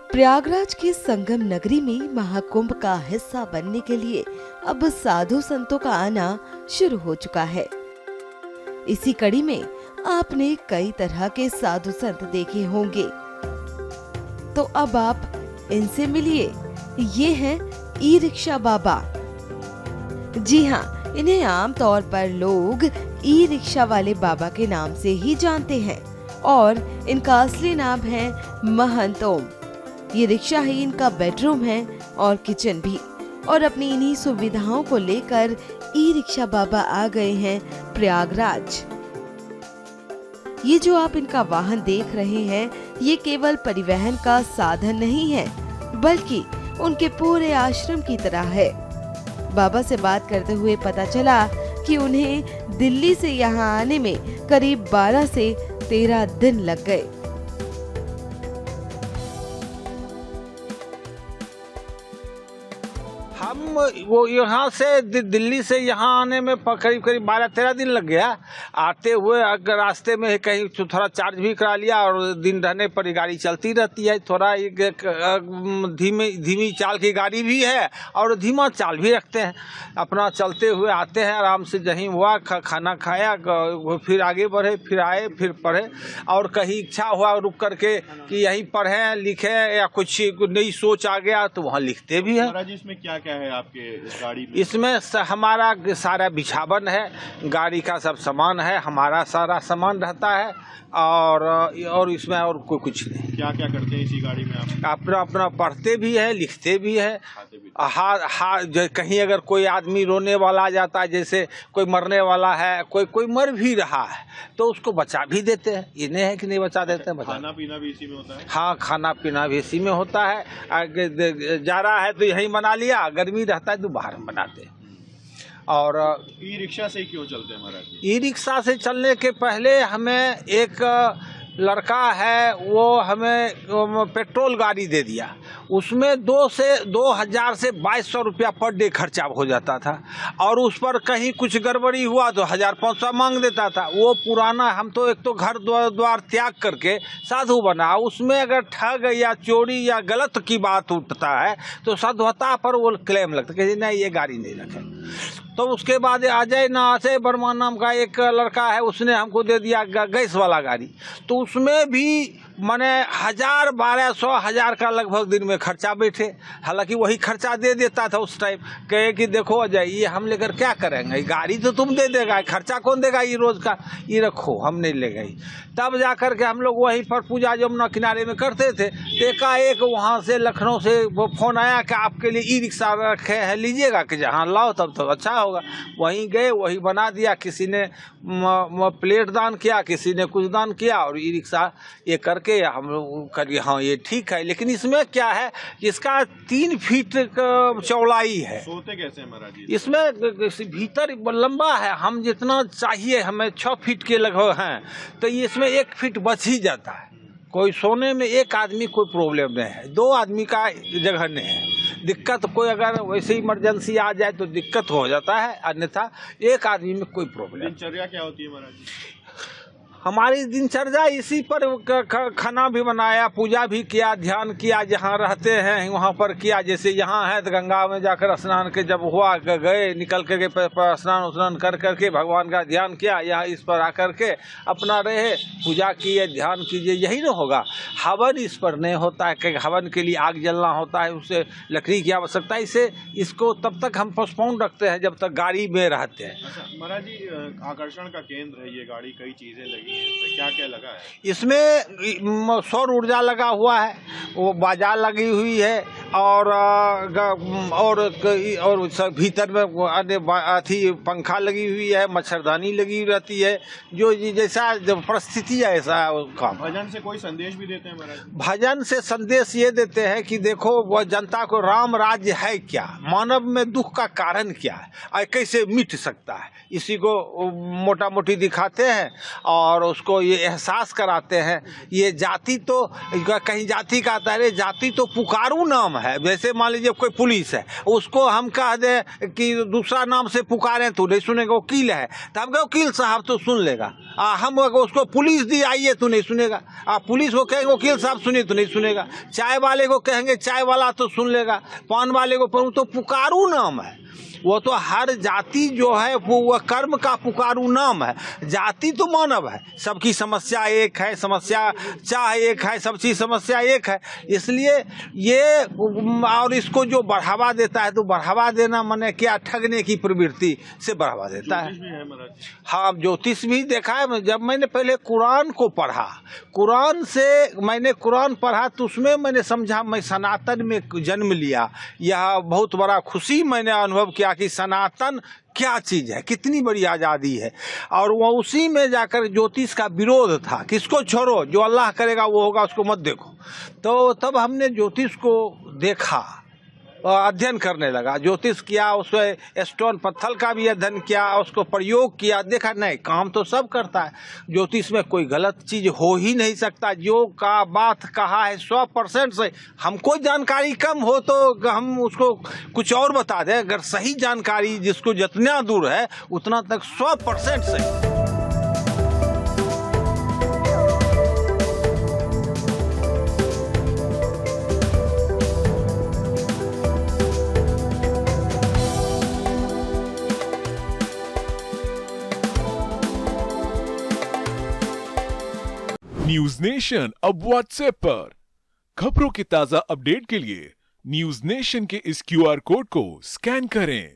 प्रयागराज की संगम नगरी में महाकुंभ का हिस्सा बनने के लिए अब साधु संतों का आना शुरू हो चुका है। इसी कड़ी में आपने कई तरह के साधु संत देखे होंगे, तो अब आप इनसे मिलिए। ये हैं ई रिक्शा बाबा। जी हाँ, इन्हें आमतौर पर लोग ई रिक्शा वाले बाबा के नाम से ही जानते हैं और इनका असली नाम है महंत ओम। ये रिक्शा ही इनका बेडरूम है और किचन भी, और अपनी इन्हीं सुविधाओं को लेकर ई रिक्शा बाबा आ गए हैं प्रयागराज। ये जो आप इनका वाहन देख रहे हैं, ये केवल परिवहन का साधन नहीं है, बल्कि उनके पूरे आश्रम की तरह है। बाबा से बात करते हुए पता चला कि उन्हें दिल्ली से यहाँ आने में करीब 12 से 13 दिन लग गए। हम वो यहाँ से दिल्ली से यहाँ आने में करीब 12-13 दिन लग गया। आते हुए अगर रास्ते में कहीं थोड़ा चार्ज भी करा लिया, और दिन रहने पर गाड़ी चलती रहती है। थोड़ा धीमी चाल की गाड़ी भी है और धीमा चाल भी रखते हैं। अपना चलते हुए आते हैं, आराम से जहीं हुआ खाना खाया, फिर आगे बढ़े, फिर आए, फिर पढ़े। और कहीं इच्छा हुआ रुक करके कि यहीं पढ़ें लिखें, या कुछ नई सोच आ गया तो वहाँ लिखते भी हैं। इसमें क्या क्या है आपके इस गाड़ी में? इसमें हमारा सारा बिछावन है, गाड़ी का सब सामान है, हमारा सारा सामान रहता है, और इसमें और कोई कुछ नहीं। क्या क्या करते हैं इसी गाड़ी में आप? अपना पढ़ते भी है, लिखते भी है। कहीं अगर कोई आदमी रोने वाला आ जाता है, जैसे कोई मरने वाला है, कोई मर भी रहा है, तो उसको बचा भी देते हैं। ये नहीं है कि नहीं बचा देते हैं, खाना पीना भी इसी में होता है? हाँ, खाना पीना भी इसी में होता है। जा रहा है तो यहीं बना लिया, गर्मी रहता है तो बाहर बनाते हैं। और ई रिक्शा से क्यों चलते हैं महाराज? ई रिक्शा से चलने के पहले हमें एक लड़का है, वो हमें पेट्रोल गाड़ी दे दिया। उसमें 2000 से 2200 रुपया पर डे खर्चा हो जाता था, और उस पर कहीं कुछ गड़बड़ी हुआ तो 1500 मांग देता था। वो पुराना, हम तो एक तो घर द्वार त्याग करके साधु बना, उसमें अगर ठग या चोरी या गलत की बात उठता है तो साधुता पर वो क्लेम लगता है कि नहीं, ये गाड़ी नहीं रखे। तो उसके बाद अजय नासे वर्मा नाम का एक लड़का है, उसने हमको दे दिया गैस वाला गाड़ी। तो उसमें भी मैंने 1200 का लगभग दिन में खर्चा बैठे। हालांकि वही खर्चा दे देता था उस टाइम, कहे कि देखो अजय, ये हम लेकर क्या करेंगे, गाड़ी तो तुम दे देगा, खर्चा कौन देगा ये रोज का, ये रखो, हम नहीं ले गई। तब जा कर के हम लोग वहीं पर पूजा यमुना किनारे में करते थे। एकाएक वहाँ से लखनऊ से वो फोन आया कि आपके लिए ई रिक्शा रखे हैं, लीजिएगा कि जहाँ लाओ तब तो अच्छा होगा। वहीं गए, वही बना दिया। किसी ने प्लेट दान किया, किसी ने कुछ दान किया, और ई रिक्शा ये करके हम लोग करिए। हाँ, ये ठीक है, लेकिन इसमें क्या है, इसका 3 फीट चौड़ाई है। सोते कैसे हैं महाराज? इसमें भीतर लंबा है, हम जितना चाहिए हमें 6 फीट के लगभग हैं, तो इसमें 1 फीट बच ही जाता है। कोई सोने में एक आदमी कोई प्रॉब्लम नहीं है, 2 आदमी का जगह नहीं है। दिक्कत कोई अगर वैसे इमरजेंसी आ जाए तो दिक्कत हो जाता है, अन्यथा 1 आदमी में कोई प्रॉब्लम। दिनचर्या क्या होती है महाराज? हमारी दिनचर्या इसी पर खाना भी बनाया, पूजा भी किया, ध्यान किया, जहाँ रहते हैं वहाँ पर किया। जैसे यहाँ है तो गंगा में जाकर स्नान के जब हुआ गए, निकल करके स्नान कर करके भगवान का ध्यान किया। यहाँ इस पर आकर के अपना रहे, पूजा किए, ध्यान कीजिए, यही ना होगा। हवन इस पर नहीं होता है, क्योंकि हवन के लिए आग जलना होता है, उससे लकड़ी की आवश्यकता है। इसे इसको तब तक हम पोस्टपोन रखते हैं जब तक गाड़ी में रहते हैं। अच्छा महाराज जी, आकर्षण का केंद्र है ये गाड़ी, कई चीजें लगी हैं इसमें, क्या क्या लगा है? इसमें सौर ऊर्जा लगा हुआ है, वो बाजार लगी हुई है, और भीतर में अथी पंखा लगी हुई है, मच्छरदानी लगी रहती है। जो जैसा जब परिस्थिति है ऐसा काम। भजन से कोई संदेश भी देते हैं महाराज? भजन से संदेश ये देते हैं कि देखो, वह जनता को राम राज्य है क्या, मानव में दुख का कारण क्या है और कैसे मिट सकता है, इसी को मोटा मोटी दिखाते हैं और उसको ये एहसास कराते हैं। ये जाति तो कहीं जाति कहता है अरे जाति तो पुकारू नाम है। जैसे मान लीजिए कोई पुलिस है, उसको हम कह दें कि दूसरा नाम से पुकारें तो नहीं सुनेगा, वकील है तो हम कहें वकील साहब तो सुन लेगा। हम उसको पुलिस दी आइए तो नहीं सुनेगा। पुलिस को कहेंगे वकील साहब सुनिए तो नहीं सुनेगा। चाय वाले को कहेंगे चाय वाला तो सुन लेगा। पान वाले को तो पुकारू नाम है। वो तो हर जाति जो है वो कर्म का पुकारू नाम है। जाति तो मानव है, सबकी समस्या एक है, समस्या चाह एक है, सबकी समस्या एक है। इसलिए ये और इसको जो बढ़ावा देता है तो बढ़ावा देना माने क्या, ठगने की प्रवृत्ति से बढ़ावा देता है। हाँ, ज्योतिष भी देखा है। जब मैंने पहले कुरान को पढ़ा, कुरान से मैंने कुरान पढ़ा तो उसमें मैंने समझा मैं सनातन में जन्म लिया। यह बहुत बड़ा खुशी मैंने अनुभव किया कि सनातन क्या चीज है, कितनी बड़ी आज़ादी है। और वो उसी में जाकर ज्योतिष का विरोध था, किसको छोड़ो, जो अल्लाह करेगा वो होगा, उसको मत देखो। तो तब हमने ज्योतिष को देखा, अध्ययन करने लगा, ज्योतिष किया, उसको स्टोन पत्थर का भी अध्ययन किया, उसको प्रयोग किया, देखा नहीं काम तो सब करता है, ज्योतिष में कोई गलत चीज हो ही नहीं सकता। जो का बात कहा है 100% से, हमको जानकारी कम हो तो हम उसको कुछ और बता दें, अगर सही जानकारी जिसको जितना दूर है उतना तक 100% सही। न्यूज नेशन अब व्हाट्सएप पर खबरों के ताजा अपडेट के लिए न्यूज नेशन के इस QR कोड को स्कैन करें।